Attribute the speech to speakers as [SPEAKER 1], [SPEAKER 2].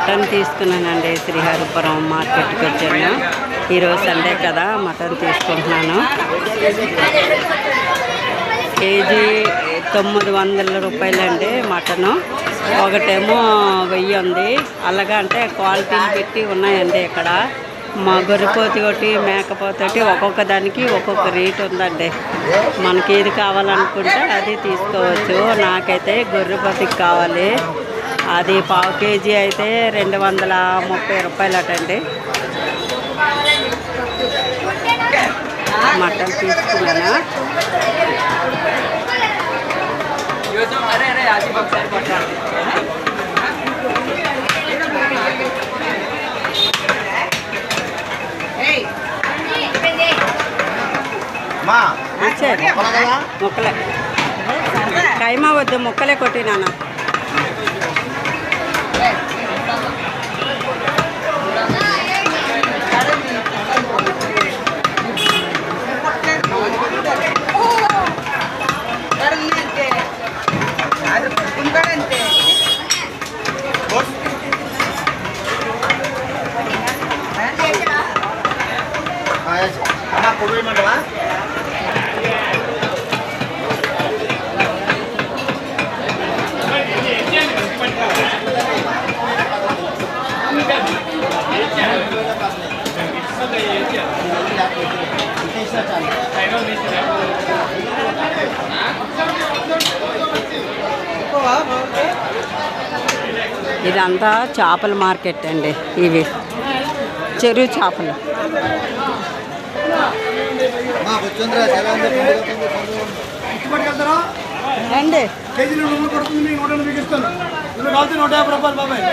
[SPEAKER 1] Mutton తీసుకున్నానండి. శ్రీహరిపురం మార్కెట్కి వచ్చాను. ఈరోజు సండే కదా, మటన్ తీసుకుంటున్నాను. కేజీ 900 రూపాయలండి మటను. ఒకటేమో 1000 ఉంది. అలాగా అంటే క్వాలిటీలు పెట్టి ఉన్నాయండి ఇక్కడ. మా గొర్రెపోతి ఒకటి, మేకపోతి ఒకటి, ఒక్కొక్క దానికి ఒక్కొక్క రేట్ ఉందండి. మనకి ఏది కావాలనుకుంటే అది తీసుకోవచ్చు. నాకైతే గొర్రెపోతికి కావాలి. అది పావు కేజీ అయితే 230 రూపాయలటండి. మటన్ తీసుకున్నాను. ముక్కలే కైమా వద్దు, ముక్కలే కొట్టినానా. ఇదంతా చేపల మార్కెట్ అండి. ఇవి చెరువు చేపలు. రండి.
[SPEAKER 2] కేజీ 150 రూపాయలు బాబాయ్.